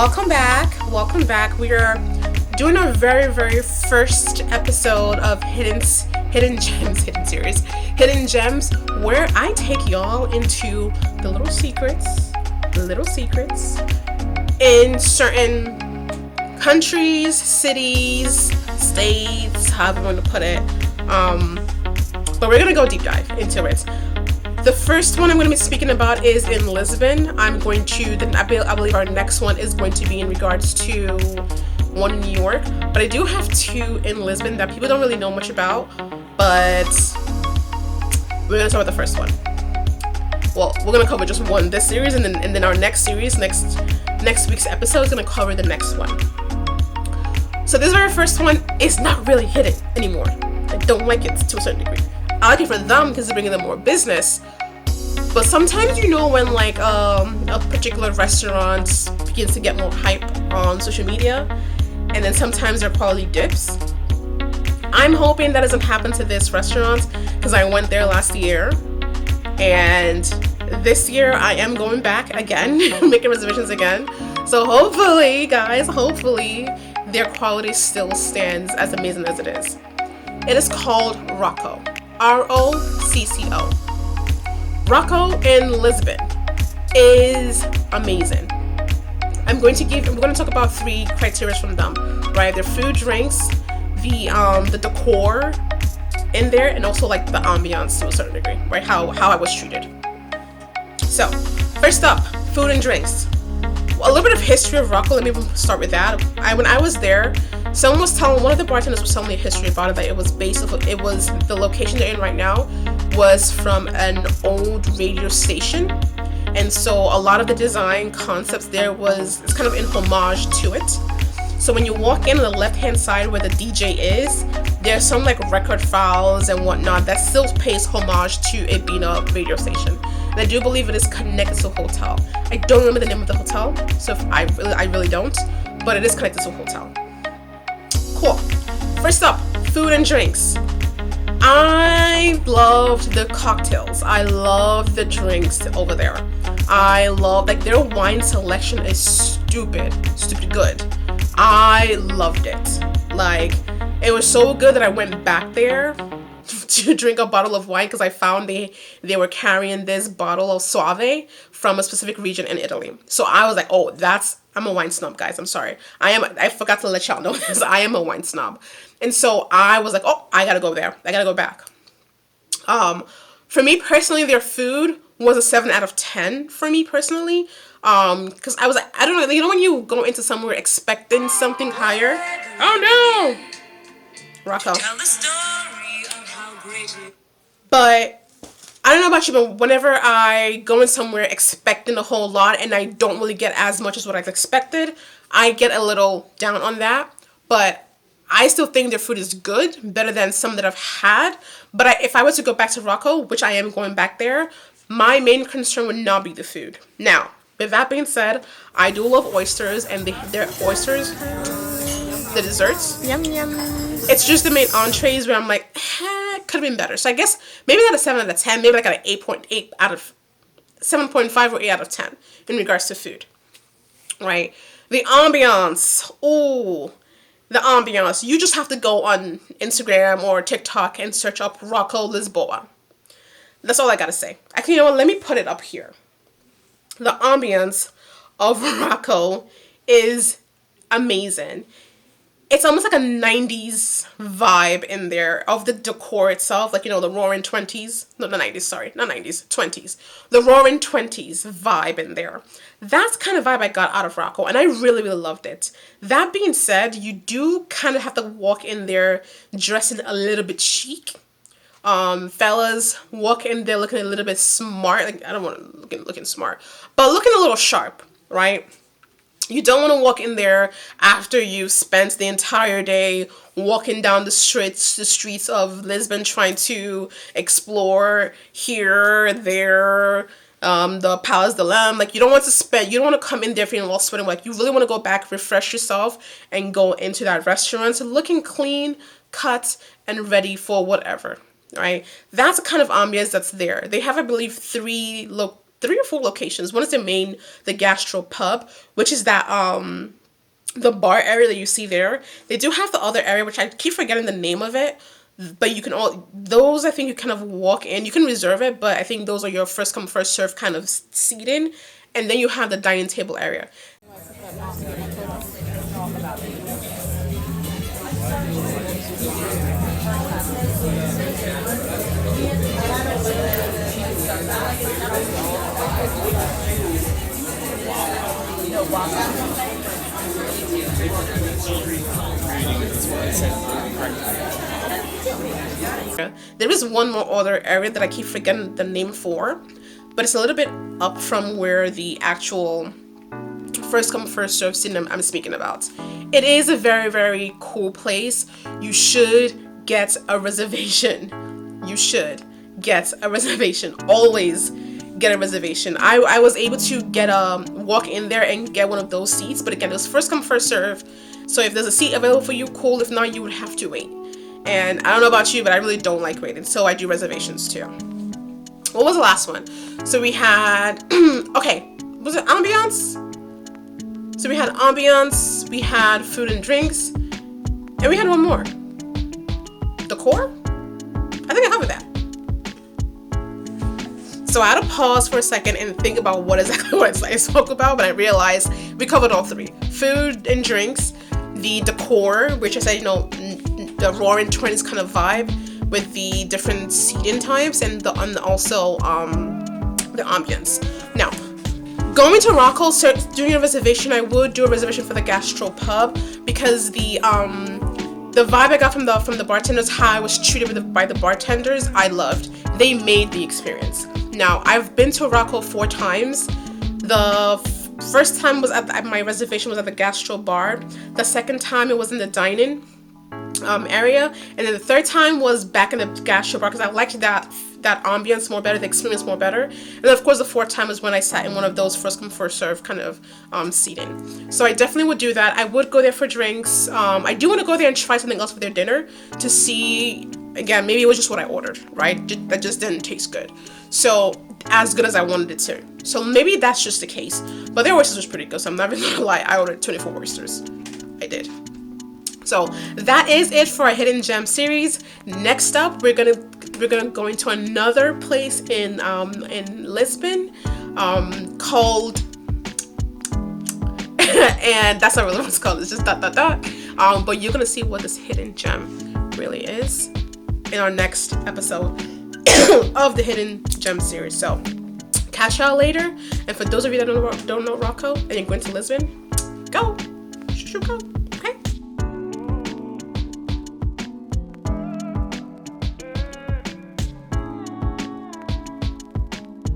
Welcome back. We are doing our very first episode of Hidden Gems, Hidden Series, Hidden Gems, where I take y'all into the little secrets in certain countries, cities, states, however you want to put it. But we're gonna go deep dive into it. The first one I'm going to be speaking about is in Lisbon. I believe our next one is going to be in regards to one in New York. But I do have two in Lisbon that people don't really know much about. But we're going to start with the first one. Well, we're going to cover just one this series, and then our next series, next week's episode is going to cover the next one. So this very first one is not really hidden anymore. I don't like it to a certain degree. I like it for them because it's bringing them more business. But sometimes when like a particular restaurant begins to get more hype on social media, and then sometimes their quality dips. I'm hoping that doesn't happen to this restaurant because I went there last year, and this year I am going back again, making reservations again. So hopefully, guys, their quality still stands as amazing as it is. It is called Rocco. Rocco. Rocco in Lisbon is amazing. We're going to talk about three criteria from them, right? Their food, drinks, the decor in there, and also like the ambiance to a certain degree, right? How I was treated. So, first up, food and drinks. A little bit of history of Rocco. Let me start with that. When I was there, one of the bartenders was telling me a history about it, that it was the location they're in right now was from an old radio station, and so a lot of the design concepts there it's kind of in homage to it. So when you walk in on the left hand side where the DJ is, there's some like record files and whatnot that still pays homage to it being a radio station. And I do believe it is connected to a hotel. I don't remember the name of the hotel, so I really don't, but it is connected to a hotel. Cool. First up, food and drinks. I loved the cocktails. I loved the drinks over there. I love, their wine selection is stupid good. I loved it. It was so good that I went back there to drink a bottle of wine because I found they were carrying this bottle of Soave from a specific region in Italy. So I was like, oh, I'm a wine snob, guys. I'm sorry. I forgot to let y'all know this. I am a wine snob. And so I was like, oh, I gotta go there. I gotta go back. For me personally, their food was a 7 out of 10 for me personally. Because I was like, I don't know, when you go into somewhere expecting something higher. Oh no! Rocco. But I don't know about you, but whenever I go in somewhere expecting a whole lot and I don't really get as much as what I've expected, I get a little down on that. But I still think their food is good, better than some that I've had. But if I was to go back to Rocco, which I am going back there, my main concern would not be the food. Now, with that being said, I do love oysters, and their oysters, the desserts. Yum yum. It's just the main entrees where I'm like, could have been better. So I guess maybe not a 7 out of 10, maybe like an 8.8 out of 7.5 or 8 out of 10 in regards to food. Right? The ambiance. Ooh. The ambiance. You just have to go on Instagram or TikTok and search up Rocco Lisboa. That's all I gotta say. Actually, let me put it up here. The ambiance of Rocco is amazing. It's almost like a 90s vibe in there of the decor itself. The roaring 20s. No, the 90s, sorry. Not 90s, 20s. The roaring 20s vibe in there. That's kind of vibe I got out of Rocco, and I really loved it. That being said, you do kind of have to walk in there dressing a little bit chic. Fellas, walk in there looking a little bit smart. I don't want to looking smart, but looking a little sharp, right? You don't want to walk in there after you spent the entire day walking down the streets of Lisbon trying to explore here, there, the Palace de Lamb. You don't want to come in there feeling all sweaty. You really want to go back, refresh yourself, and go into that restaurant looking clean, cut, and ready for whatever. Right? That's the kind of ambiance that's there. They have, I believe, three 3 or 4 locations. One is the gastro pub, which is that the bar area that you see there. They do have the other area, which I keep forgetting the name of it. But you can those I think you kind of walk in. You can reserve it, but I think those are your first come first serve kind of seating. And then you have the dining table area. There is one more other area that I keep forgetting the name for, but it's a little bit up from where the actual first come first serve scene I'm speaking about. It is a very, very cool place. You should get a reservation. You should get a reservation. Always get a reservation. I was able to get walk in there and get one of those seats, but again, it was first come first serve. So if there's a seat available for you, cool. If not, you would have to wait. And I don't know about you, but I really don't like waiting, so I do reservations too. What was the last one? So we had okay, was it ambiance? So we had ambiance, we had food and drinks, and we had one more. Decor? I think I covered that. So I had to pause for a second and think about what exactly I spoke about, but I realized we covered all 3. Food and drinks, the decor, which I said, the roaring 20s kind of vibe with the different seating types, and also the ambience. Now, going to Rocco, doing a reservation, I would do a reservation for the gastro pub, because the vibe I got from the bartenders, how I was treated by the bartenders, I loved. They made the experience. Now, I've been to Rocco 4 times. The first time was my reservation was at the gastro bar. The second time it was in the dining area, and then the third time was back in the gastro bar, because I liked that ambience more better, the experience more better. And then of course the 4th time was when I sat in one of those first come first serve kind of seating. So I definitely would do that. I would go there for drinks. I do want to go there and try something else for their dinner to see, again, maybe it was just what I ordered, right? That just didn't taste good. So as good as I wanted it to. So maybe that's just the case. But their oysters was pretty good, so I'm not even gonna lie, I ordered 24 oysters. I did. So that is it for our Hidden Gem series. Next up, we're gonna go into another place in Lisbon called and that's not really what it's called. It's just ... But you're gonna see what this hidden gem really is in our next episode of the Hidden Gem series. So catch y'all later. And for those of you that don't know Rocco and you're going to Lisbon, go. Go.